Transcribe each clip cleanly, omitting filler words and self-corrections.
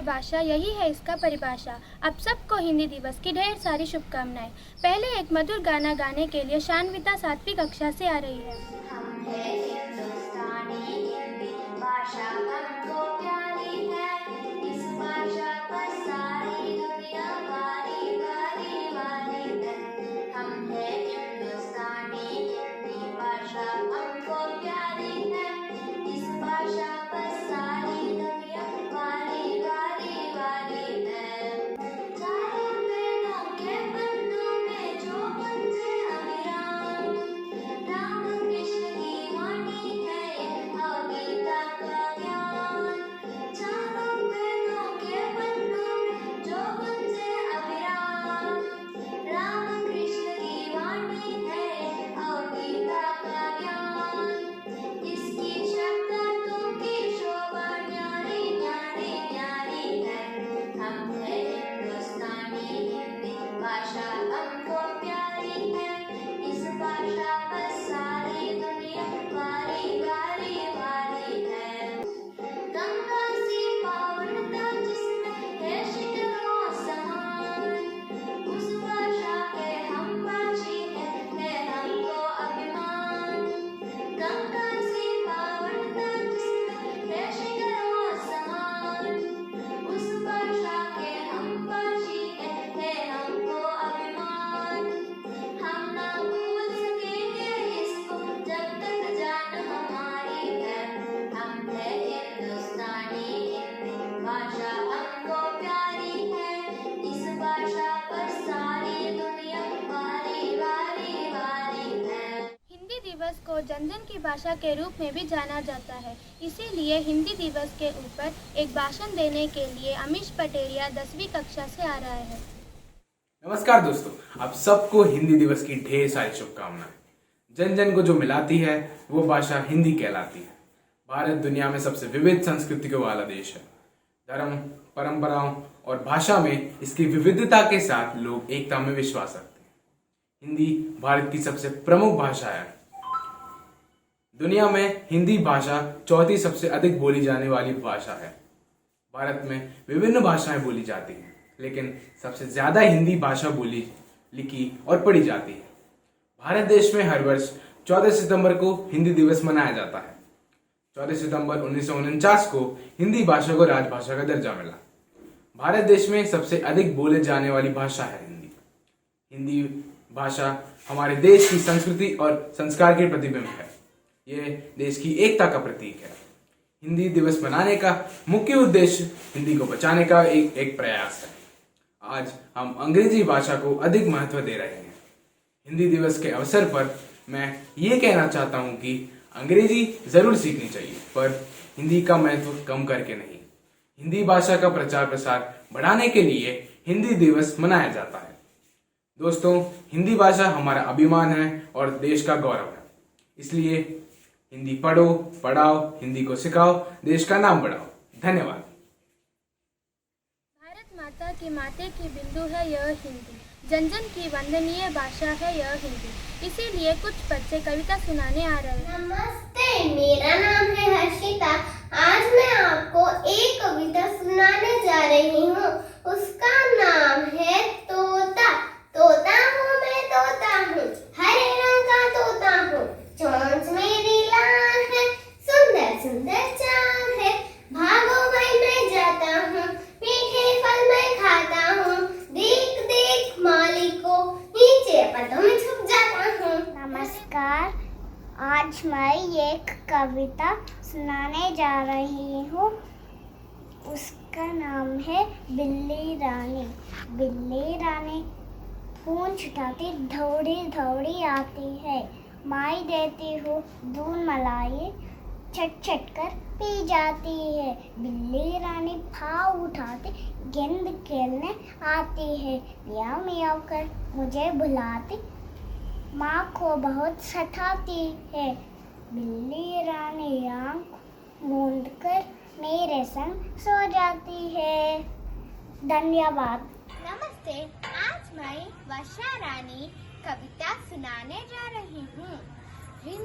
भाषा, यही है इसका परिभाषा। अब सबको हिंदी दिवस की ढेर सारी शुभकामनाएं। पहले एक मधुर गाना गाने के लिए शान्विता 7वीं कक्षा से आ रही है। हम है हिंदुस्तानी, हिंदी भाषा हमको प्यारी है। इस भाषा पर सारी दुनिया वाली वाली वाली है। हम है हिंदुस्तानी, हिंदी भाषा हमको प्यारी है। इस भाषा पर सारी दुनिया वाली वाली वाली है। चारों वेदों के पन्नों में जो गुंजे अविराम, राम कृष्ण की वाणी है यह गीता का ज्ञान। चारों वेदों के पन्नों में जो गुंजे अविराम, राम कृष्ण की वाणी है यह गीता का ज्ञान। इसकी शब्दों की शोभा न्यारी न्यारी न्यारी है। हम है हिंदुस्तानी, हिंदी भाषा हमको प्यारी है। इस भाषा पर सारी दुनिया वाली वाली वाली है। गंगा सी पावनता जिसमें है शिखरों समान, उस भाषा के हम भाषी है हमको अभिमान। गंगा सी पावनता जिसमें है शिखरों समान, उस भाषा के हम भाषी है हमको अभिमान। हम ना भूल सकेंगे इसको जब तक जान हमारी है। हम है हिंदुस्तानी, हिंदी भाषा हमको प्यारी है। इस भाषा पर सारी दुनिया वाली वाली वाली है। हिंदी दिवस को जन जन की भाषा के रूप में भी जाना जाता है। इसीलिए हिंदी दिवस के ऊपर एक भाषण देने के लिए अमीश पटेरिया 10वीं कक्षा से आ रहा है। नमस्कार दोस्तों, आप सबको हिंदी दिवस की ढेर सारी शुभकामनाएं। जन जन को जो मिलाती है वो भाषा हिंदी कहलाती है। भारत दुनिया में सबसे विविध संस्कृतियों वाला देश है। धर्म, परंपराओं और भाषा में इसकी विविधता के साथ लोग एकता में विश्वास रखते हैं। हिंदी भारत की सबसे प्रमुख भाषा है। दुनिया में हिंदी भाषा चौथी सबसे अधिक बोली जाने वाली भाषा है। भारत में विभिन्न भाषाएं बोली जाती हैं, लेकिन सबसे ज्यादा हिंदी भाषा बोली, लिखी और पढ़ी जाती है। भारत देश में हर वर्ष 14 सितंबर को हिंदी दिवस मनाया जाता है। 14 सितंबर 1949 को हिंदी भाषा को राजभाषा का दर्जा मिला। भारत देश में सबसे अधिक बोले जाने वाली भाषा है हिंदी। हिंदी भाषा हमारे देश की संस्कृति और संस्कार के प्रतिबिंब है। ये देश की एकता का प्रतीक है। हिंदी दिवस मनाने का मुख्य उद्देश्य हिंदी को बचाने का एक प्रयास है। आज हम अंग्रेजी भाषा को अधिक महत्व दे रहे हैं। हिंदी दिवस के अवसर पर मैं ये कहना चाहता हूँ कि अंग्रेजी जरूर सीखनी चाहिए, पर हिंदी का महत्व कम करके नहीं। हिंदी भाषा का प्रचार प्रसार बढ़ाने के लिए हिंदी दिवस मनाया जाता है। दोस्तों, हिंदी भाषा हमारा अभिमान है और देश का गौरव है। इसलिए हिंदी पढ़ो, पढ़ाओ, हिंदी को सिखाओ, देश का नाम बढ़ाओ। धन्यवाद। भारत माता की माथे की बिंदु है यह हिंदी, जन जन की वंदनीय भाषा है यह हिंदी। इसीलिए कुछ बच्चे कविता सुनाने आ रहे हैं। नमस्ते, मेरा नाम है हर्षिता। आज मैं आपको एक कविता सुनाने जा रही हूँ। उसका नाम है तोता। तोता हूँ मैं, तोता हूँ, हरे रंग का तोता हूँ। चोंच मेरी लाल है, सुंदर सुंदर चाल है। भागो भाई मैं जाता हूँ, मीठे फल मैं खाता हूँ। देख देख मालिक को, नीचे पत्तों में छुप जाता हूँ। नमस्कार, आज मैं एक कविता सुनाने जा रही हूँ। उसका नाम है बिल्ली रानी। बिल्ली रानी पूंछ उठाती दौड़ी दौड़ी आती है। माई देती हूँ दूध मलाई, चट चट कर पी जाती है। बिल्ली रानी भाव उठाती गेंद खेलने आती है। मियाँ मियाँ कर मुझे बुलाती, माँ को बहुत सताती है। बिल्ली रानी आँख मूंद कर मेरे संग सो जाती है। धन्यवाद। नमस्ते, आज मैं वर्षा रानी कविता सुनाने जा रही हूँ। रिम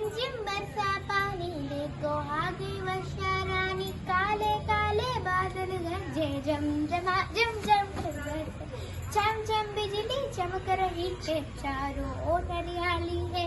झिम बरसा पानी, देखो आ गई वर्षा रानी। काले काले बादल गरजे, जमजमा जम जम चम चम बिजली चमक रही है, चारों ओर हरियाली है,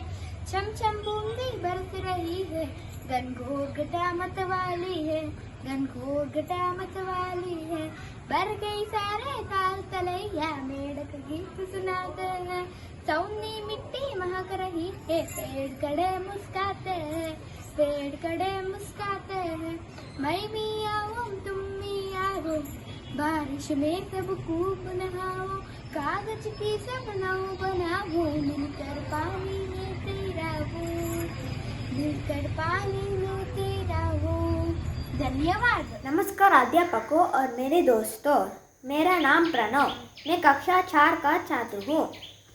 छम छम बूंदी बरस रही है, घनघोर घटा मत वाली है, घनघोर घटा मत वाली है, बर गई सारे ताल तलैया, मेढक गीत सुनाते हैं, सौनी मिट्टी महक रही है, पेड़ खड़े मुस्काते हैं, पेड़ खड़े मुस्काते हैं, मैं भी आऊं तुम भी आओ, बारिश में सब खूब नहाओ, कागज की सब नाव बनाओ, मिलकर पानी में तैराओ, मिलकर पानी में तैराओ। धन्यवाद। नमस्कार अध्यापकों और मेरे दोस्तों, मेरा नाम प्रणव, मैं कक्षा 4 का छात्र हूँ।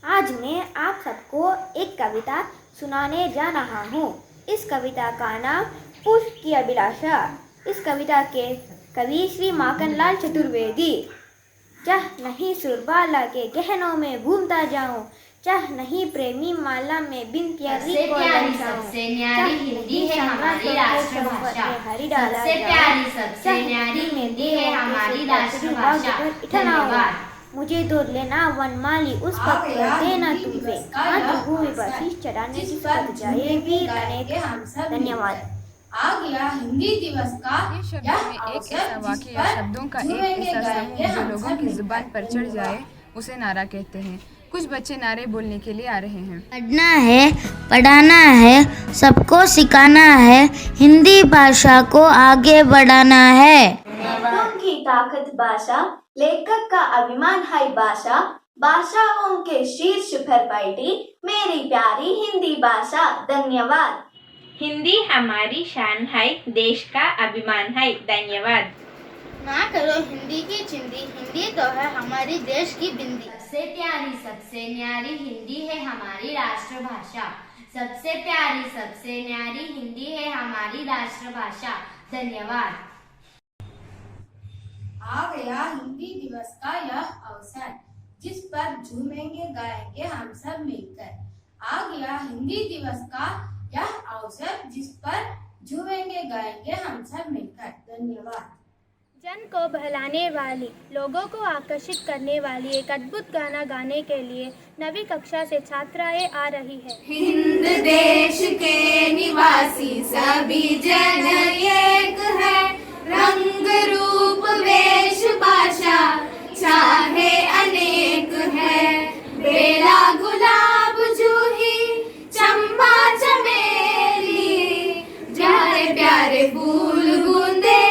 आज मैं आप सबको एक कविता सुनाने जा रहा हूँ। इस कविता का नाम पुष्प की अभिलाषा। इस कविता के कवि श्री माखनलाल चतुर्वेदी। चाह नहीं सुरबाला के गहनों में घूमता जाऊं, चाह नहीं प्रेमी माला में बिन प्यारी को सबसे न्यारी हिंदी है हमारी राष्ट्रभाषा, सबसे प्यारी सबसे न्यारी हिंदी है हमारी राष्ट्रभाषा। धन्यवाद। मुझे तो लेना वनमाली उस पद पर देना तुझे, मातृभूमि पर शीश चढ़ाने की पद जाए वीर अनेक। धन्यवाद। आ गया हिंदी दिवस का शब्दों में एक ऐसा वाक्य या शब्दों का एक ऐसा समूह जो लोगों की जुबान पर चढ़ जाए उसे नारा कहते हैं। कुछ बच्चे नारे बोलने के लिए आ रहे हैं। पढ़ना है, पढ़ाना है, सबको सिखाना है, हिंदी भाषा को आगे बढ़ाना है। शब्दों की ताकत भाषा, लेखक का अभिमान है भाषा, भाषाओं के शीर्ष पर बैठी मेरी प्यारी हिंदी भाषा। धन्यवाद। हिंदी हमारी शान है, देश का अभिमान है। धन्यवाद। ना करो हिंदी की चिंदी, हिंदी तो है हमारी देश की बिंदी। सबसे प्यारी सबसे न्यारी हिंदी है हमारी राष्ट्रभाषा, सबसे प्यारी सबसे न्यारी हिंदी है हमारी राष्ट्रभाषा। धन्यवाद। आ गया हिंदी दिवस का यह अवसर, जिस पर झूमेंगे गाएंगे हम सब मिलकर। आ गया हिंदी दिवस का यह अवसर, जिस पर झूमेंगे गाएंगे हम सब मिलकर। धन्यवाद। जन को बहलाने वाली, लोगों को आकर्षित करने वाली एक अद्भुत गाना गाने के लिए 9वीं कक्षा से छात्राएं आ रही है। हिंद देश के निवासी सभी जन एक है, रंग रूप वेश भाषा चाहे अनेक है, बेला गुलाब जूही चंपा चमेली, प्यारे प्यारे फूल बूंदे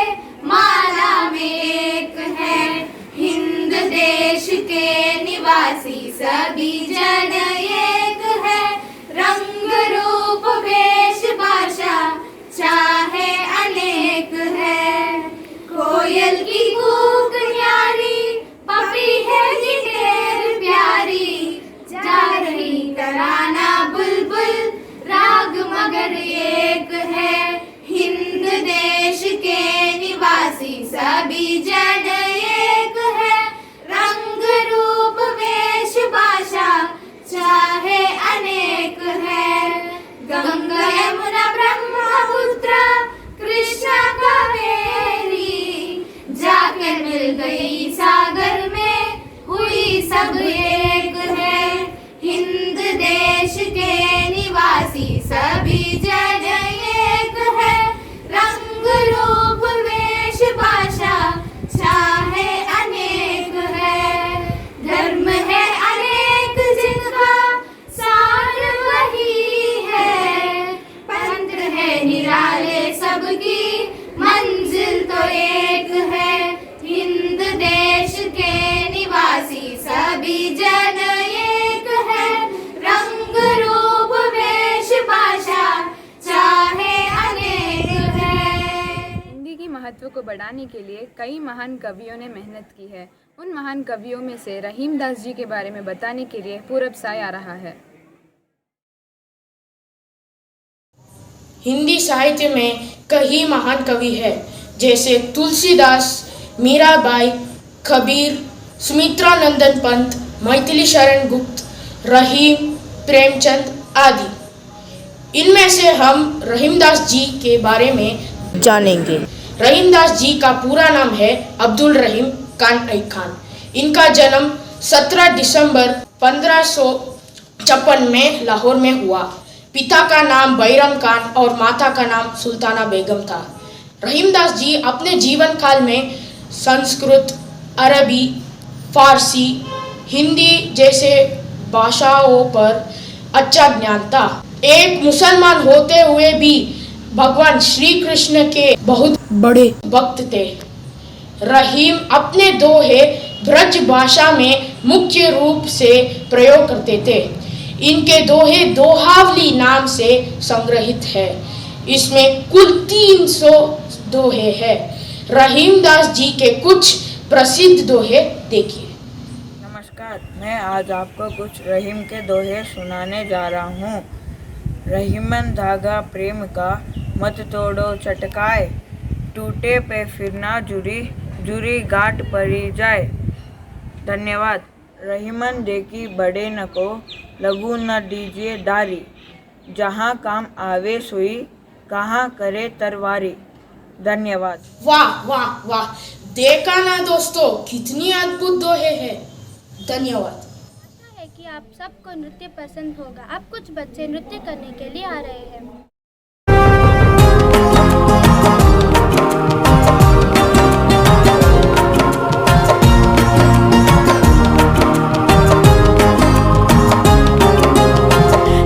माला में एक है, हिंद देश के निवासी सभी जन एक है, रंग रूप वेश भाषा चाहे अनेक है, कोयल की कूक न्यारी, पपीहे की ढेर प्यारी, जा रही तराना बुलबुल राग मगर एक है, हिंद देश के निवासी सभी जन एक है, रंग रूप वेश भाषा चाहे अनेक है, गंगा यमुना ब्रह्मपुत्र कृष्णा कावेरी, जाकर मिल गई सागर में हुई सब एक है, हिंद देश के निवासी सभी जन एक है, रंग रूप वेश भाषा चाहे अनेक है, धर्म है अनेक जिनका सार वही है, पंथ है निराले सबकी मंजिल तो एक है, हिंद देश के निवासी सभी जन एक है, रंग रूप वेश भाषा चाहे अनेक है। हिंदी की महत्व को बढ़ाने के लिए कई महान कवियों ने मेहनत की है। उन महान कवियों में से रहीमदास जी के बारे में बताने के लिए पूरब साय आ रहा है। हिंदी साहित्य में कई महान कवि हैं, जैसे तुलसीदास, मीराबाई, कबीर, सुमित्रा नंदन पंत, मैथिली शरण गुप्त, रहीम, प्रेमचंद आदि। इनमें से हम रहीमदास जी के बारे में जानेंगे। रहीमदास जी का पूरा नाम है अब्दुल रहीम कानई खान। इनका जन्म 17 दिसंबर 1556 में लाहौर में हुआ। पिता का नाम बैरम खान और माता का नाम सुल्ताना बेगम था। रहीमदास जी अपने जीवन काल में संस्कृत, अरबी, फारसी, हिंदी जैसे भाषाओं पर अच्छा ज्ञान था। एक मुसलमान होते हुए भी भगवान श्री कृष्ण के बहुत बड़े भक्त थे। रहीम अपने दोहे ब्रज भाषा में मुख्य रूप से प्रयोग करते थे। इनके दोहे दोहावली नाम से संग्रहित है। इसमें कुल 300 दोहे हैं। रहीमदास जी के कुछ प्रसिद्ध दोहे देखिए। नमस्कार, मैं आज आपको कुछ रहीम के दोहे सुनाने जा रहा हूँ। रहीमन धागा प्रेम का मत तोड़ो चटकाए, टूटे पे फिर ना जुरी, जुरी गांठ पड़ी जाए। धन्यवाद। रहीमन देखी बड़े न को, लघु न दीजिए डारी, जहाँ काम आवे सोई, कहाँ करे तरवारी। धन्यवाद। वाह वाह वाह, देखा ना दोस्तों, कितनी अद्भुत दोहे हैं। धन्यवाद। है कि आप सबको नृत्य पसंद होगा। अब कुछ बच्चे नृत्य करने के लिए आ रहे हैं।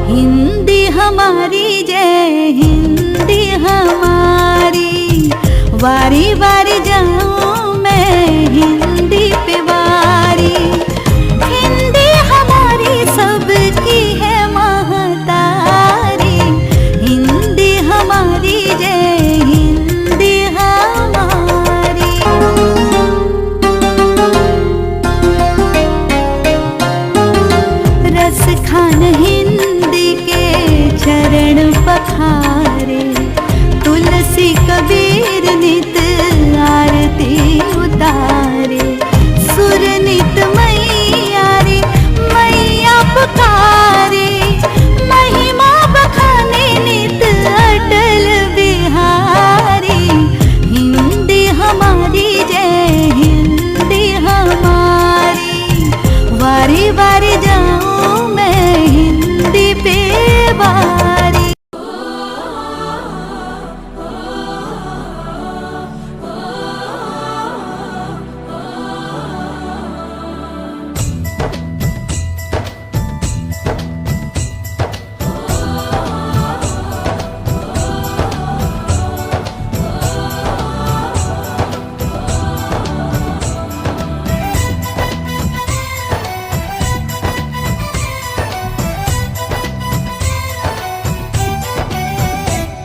हिंदी हमारी जय हिंदी हमारी, वारी वारी जाऊं मैं हिंदी पे वारी। हिंदी हमारी सबकी है महतारी, हिंदी हमारी जय हिंदी हमारी। रस खान हिंदी के चरण पखारे, तुलसी कबीर नित आरती उतारे। सुर नित मैया रे मैया पुकारे, महिमा बखाने नित अटल बिहारी। हिंदी हमारी जय हिंदी हमारी, वारी वारी जाऊं मैं हिंदी पे वारी।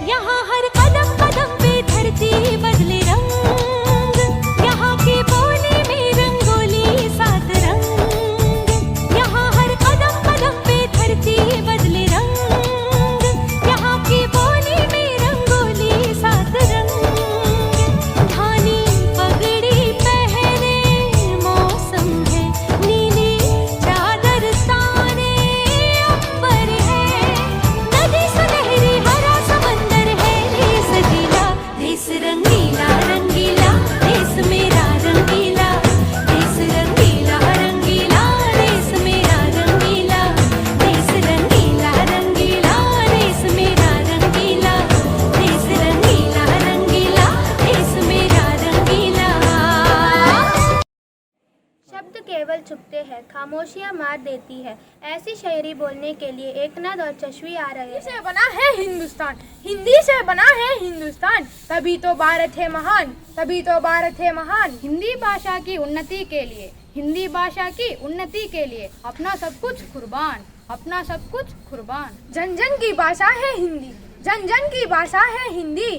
यहाँ हर कदम कदम पे धरती बदले रंग, यहाँ की बोली में रंगोली सात रंग। यहाँ हर कदम कदम पे धरती बदले रंग, यहाँ की बोली में रंगोली सात रंग। धानी पगड़ी पहने मौसम है, नीली चादर ताने अंबर है। नदी सुनहरी हरा समंदर है, देश गीला देश रंगीला रंगीला, देश मेरा रंगीला। देश रंगीला रंगीला, देश मेरा रंगीला। देश रंगीला रंगीला, देश मेरा रंगीला। देश रंगीला रंगीला, देश मेरा रंगीला। शब्द केवल चुपते हैं, खामोशियाँ मार देती है। ऐसी शायरी बोलने के लिए एकनाथ और चशवी आ रहे हैं। से बना है हिंदुस्तान, हिंदी से बना है हिंदुस्तान, तभी तो भारत है महान, तभी तो भारत है महान। हिंदी भाषा की उन्नति के लिए, हिंदी भाषा की उन्नति के लिए अपना सब कुछ कुर्बान, अपना सब कुछ कुर्बान। जन जन की भाषा है हिंदी, जन जन की भाषा है हिंदी,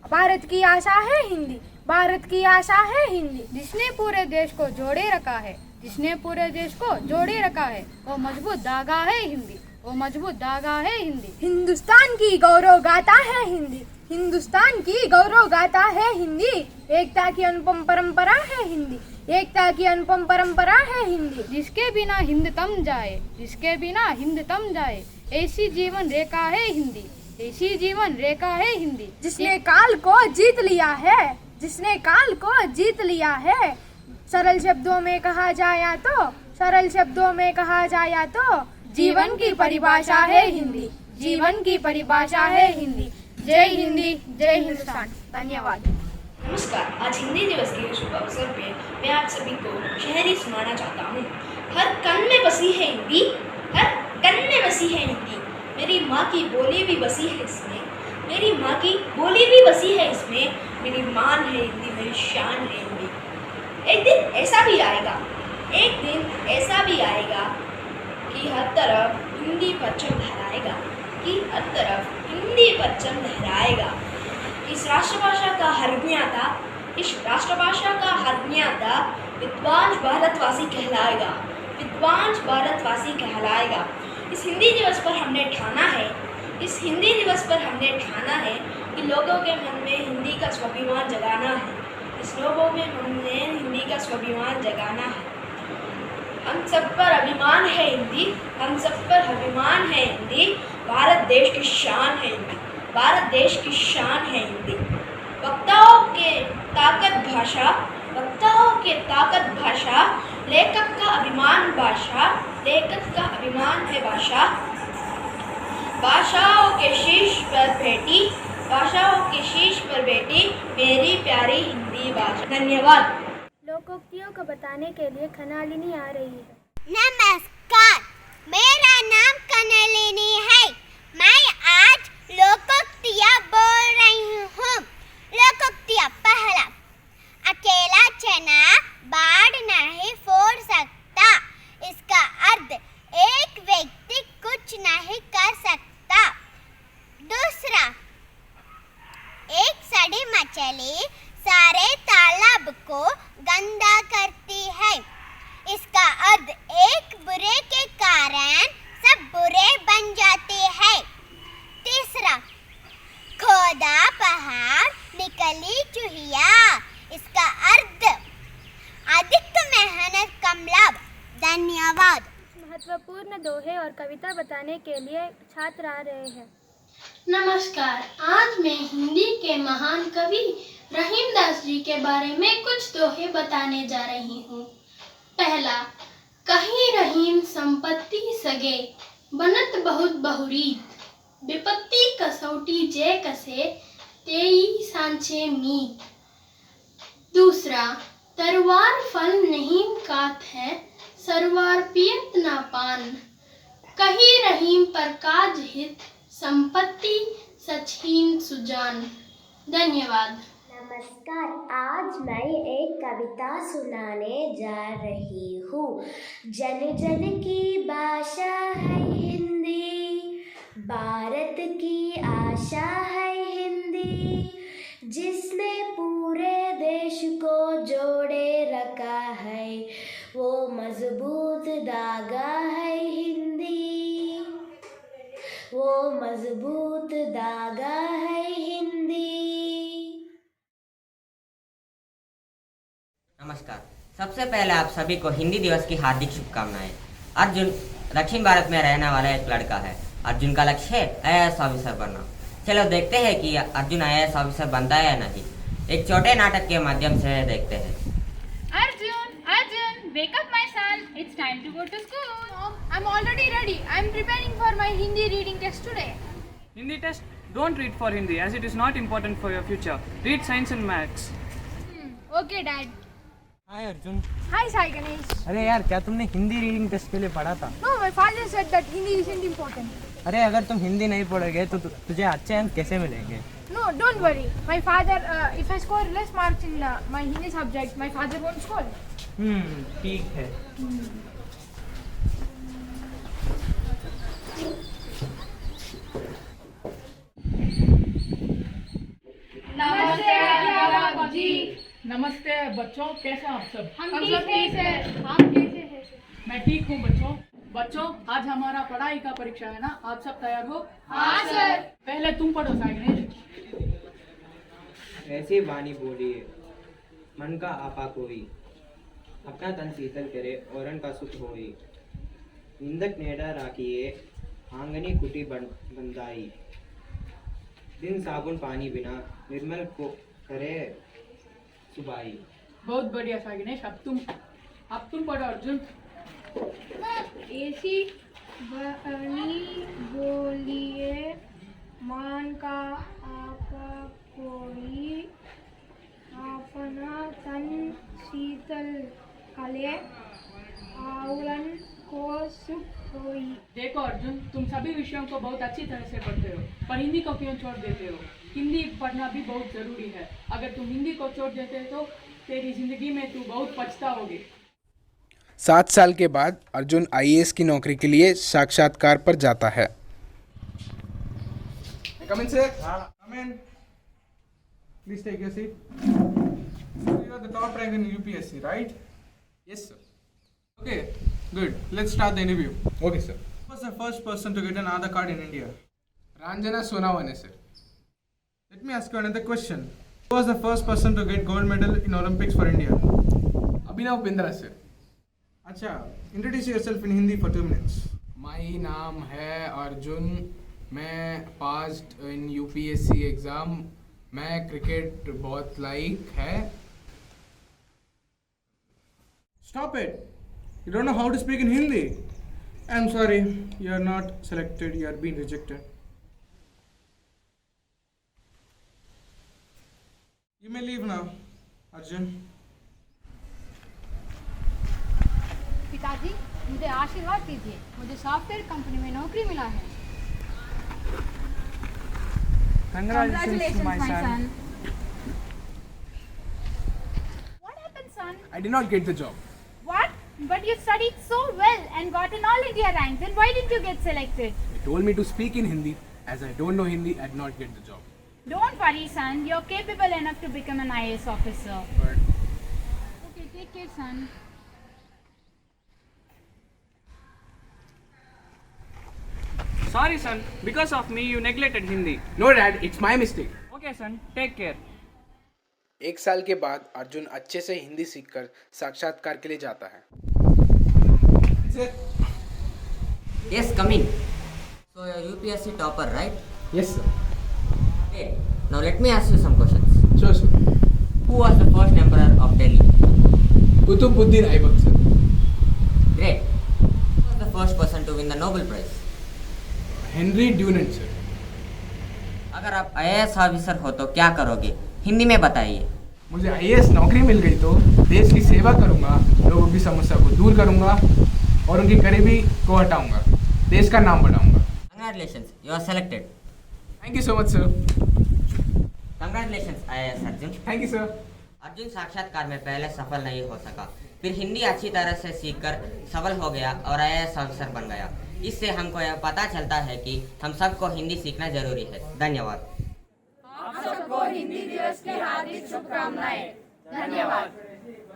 भारत की आशा है हिंदी, भारत की आशा है हिंदी। जिसने पूरे देश को जोड़े रखा है, जिसने पूरे देश को जोड़े रखा है, वो मजबूत धागा है हिंदी, वो मजबूत धागा है हिंदी। हिंदुस्तान की गौरव गाथा है हिंदी, हिंदुस्तान की गौरव गाथा है हिंदी। एकता की अनुपम परंपरा है हिंदी, एकता की अनुपम परंपरा है हिंदी। जिसके बिना हिंद तम जाए, जिसके बिना हिंद तम जाए, ऐसी जीवन रेखा है हिंदी, ऐसी जीवन रेखा है हिंदी। जिसने काल को जीत लिया है, जिसने काल को जीत लिया है। सरल शब्दों में कहा जाए तो जीवन की परिभाषा है हिंदी। जीवन की परिभाषा है हिंदी। जय हिंदी, जय हिंदुस्तान। धन्यवाद। नमस्कार। आज हिंदी दिवस के शुभ अवसर पे मैं आप सभी को शायरी सुनाना चाहता हूँ। हर कण में बसी है हिंदी, हर कण में बसी है हिंदी। मेरी माँ की बोली भी बसी है इसमें, मेरी माँ की बोली भी बसी है इसमें। मेरी मान है हिंदी, मेरी शान है हिंदी। एक दिन ऐसा भी आएगा, एक दिन ऐसा भी आएगा कि हर तरफ हिंदी परचम लहराएगा, कि हर तरफ हिंदी परचम लहराएगा। इस राष्ट्रभाषा का हरज्ञाता, इस राष्ट्रभाषा का हरज्ञाता विद्वान भारतवासी कहलाएगा, विद्वान भारतवासी कहलाएगा। इस हिंदी दिवस पर हमने ठाना है, इस हिंदी दिवस पर हमने ठाना है कि लोगों के मन में हिंदी का स्वाभिमान जगाना है, इस लोगों में हमने हिंदी का स्वाभिमान जगाना है। हम सब पर अभिमान है हिंदी, हम सब पर अभिमान है हिंदी। भारत देश की शान है हिंदी, भारत देश की शान है हिंदी। वक्ताओं के ताकत भाषा, वक्ताओं के ताकत भाषा, लेखक का अभिमान भाषा, लेखक का अभिमान है भाषा। भाषाओं के शीर्ष पर बैठी, भाषाओं के शीर्ष पर बैठी मेरी प्यारी हिंदी भाषा। धन्यवाद। लोकोक्तियों को बताने के लिए खनालिनी आ रही है। नमस्कार, मेरा नाम कनलिनी है। मैं आज लोकोक्तियाँ बोल रही हूँ। लोकोक्तियाँ पहला, अकेला चना बाढ़ नहीं फोड़ सकता। इसका अर्थ एक व्यक्ति कुछ नहीं कर सकता। दूसरा, एक सड़ी मछली सारे तालाब को गंदा करती है। इसका अर्थ एक बुरे के कारण सब बुरे बन जाते हैं। तीसरा, खोदा पहाड़ निकली चूहिया। इसका अर्थ अधिक मेहनत कम लाभ। धन्यवाद। महत्वपूर्ण दोहे और कविता बताने के लिए छात्र आ रहे हैं। नमस्कार, आज मैं हिंदी के महान कवि रहीमदास जी के बारे में कुछ दोहे बताने जा रही हूँ। पहला, कहीं रहीम संपत्ति सगे, बनत बहुत बहुरीत। विपत्ति कसौटी जे कसे, तेई सांचे मीत। दूसरा, तरवार फल नहीं कात है, सरवार पियत ना पान। कहीं रहीम पर काज हित, संपत्ति सचहीन सुजान। धन्यवाद। नमस्कार, आज मैं एक कविता सुनाने जा रही हूँ। जन जन की भाषा है हिंदी, भारत की आशा है हिंदी। जिसने पूरे देश को जोड़े रखा है, वो मजबूत धागा है हिंदी, वो मजबूत धागा है हिंदी। नमस्कार, सबसे पहले आप सभी को हिंदी दिवस की हार्दिक शुभकामनाएं। अर्जुन दक्षिण भारत में रहने वाला एक लड़का है। अर्जुन का लक्ष्य है IAS ऑफिसर बनना। चलो देखते हैं कि अर्जुन IAS ऑफिसर बनता है या नहीं। एक छोटे नाटक के माध्यम से देखते हैं। Arjun, wake up my son. It's time to go to school. Mom, I'm already ready. I'm preparing for my Hindi reading test today. Hindi test? Don't read for Hindi as it is not important for your future. Read science and maths. Okay, Dad. Hi Arjun. Hi, Sai Ganesh. अरे यार, क्या तुमने Hindi reading test के लिए पढ़ा था? No, my father said that Hindi isn't important. अरे अगर तुम हिंदी नहीं पढ़ोगे तो तुझे अच्छे अंक कैसे मिलेंगे? No, don't worry. My father, if I score less marks in my Hindi subject, my father won't scold. ठीक है। नमस्ते अध्यापक जी। नमस्ते बच्चों, कैसे हैं आप सब? हम ठीक हैं। आप कैसे हैं? मैं ठीक हूँ बच्चों। बच्चों, आज हमारा पढ़ाई का परीक्षा है ना, आप सब तैयार हो? हाँ सर। पहले तुम पढ़ो साइगनेश। ऐसी वाणी बोलिए, मन का आपा कोई, अपना तन शीतल करे औरन का सुख होई। निंदक नेड़ा राखिए, आंगनी कुटी बंदाई। दिन साबुन पानी बिना निर्मल को करे, सुबाई। बहुत बढ़िया सागिनेश, अब तुम पढ़ो अर्जुन। ऐसी बनी बोलिए मान का आपा कोई अपना तन शीतल कले आउलन को सुख होई। देखो अर्जुन, तुम सभी विषयों को बहुत अच्छी तरह से पढ़ते हो, पर हिंदी को क्यों छोड़ देते हो? हिंदी पढ़ना भी बहुत जरूरी है। अगर तुम हिंदी को छोड़ देते तो तेरी जिंदगी में तू बहुत पछताओगे। 7 साल के बाद अर्जुन आईएएस की नौकरी के लिए साक्षात्कार पर जाता है। Come in, sir. Come in. Please take your seat. So you are the top rank in UPSC, right? Yes, sir. Okay, good. Let's start the interview. Okay, sir. Who was the first person to get an Aadhaar card in India? Ranjana Sonawane, sir. Let me ask you another question. Who was the first person to get gold medal in Olympics for India? Abhinav Bindra, sir. Acha, introduce yourself in Hindi for 2 minutes. My नाम है अर्जुन, मैं passed in UPSC exam, मैं cricket बहुत like है। Stop it. You don't know how to speak in Hindi. I'm sorry, you are not selected, you are being rejected. You may leave now, Arjun. पिताजी, मुझे आशीर्वाद दीजिए, मुझे software company में नौकरी मिला है। Congratulations, my son. What happened, son? I did not get the job. What? But you studied so well and got an all India rank. Then why didn't you get selected? They told me to speak in Hindi. As I don't know Hindi, I did not get the job. Don't worry, son. You're capable enough to become an IAS officer. But Okay, take care, son. Sorry, son. Because of me, you neglected Hindi. no, Dad, it's my mistake. Okay, son. Take care. 1 साल के बाद अर्जुन अच्छे से हिंदी सीखकर साक्षात्कार के लिए जाता है। Yes, come in. So you're UPSC topper, right? Yes, sir. Okay. Now let me ask you some questions. Sure, sir. Who was the first emperor of Delhi? Qutbuddin Aibak, sir. Great. Who was the first person to win the Nobel Prize? Henry Dunant, sir. अगर आप IAS officer हो तो क्या करोगे? हिंदी में बताइए। मुझे IAS नौकरी मिल गई तो देश की सेवा करूंगा, लोगों की समस्या को दूर करूंगा और उनकी गरीबी को हटाऊंगा, देश का नाम बढ़ाऊंगा। Congratulations, you are selected. Thank you so much, sir. Congratulations, IAS Arjun. Thank you, sir. Arjun साक्षात्कार में पहले सफल नहीं हो सका, फिर हिंदी अच्छी तरह से सीखकर सफल हो गया और IAS ऑफिसर बन गया। इससे हमको यह पता चलता है कि हम सबको हिंदी सीखना जरूरी है। धन्यवाद। आप सबको हिंदी दिवस की हार्दिक शुभकामनाएं। धन्यवाद।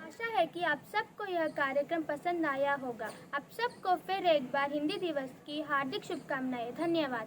आशा है कि आप सबको यह कार्यक्रम पसंद आया होगा। आप सबको फिर एक बार हिंदी दिवस की हार्दिक शुभकामनाएं। धन्यवाद।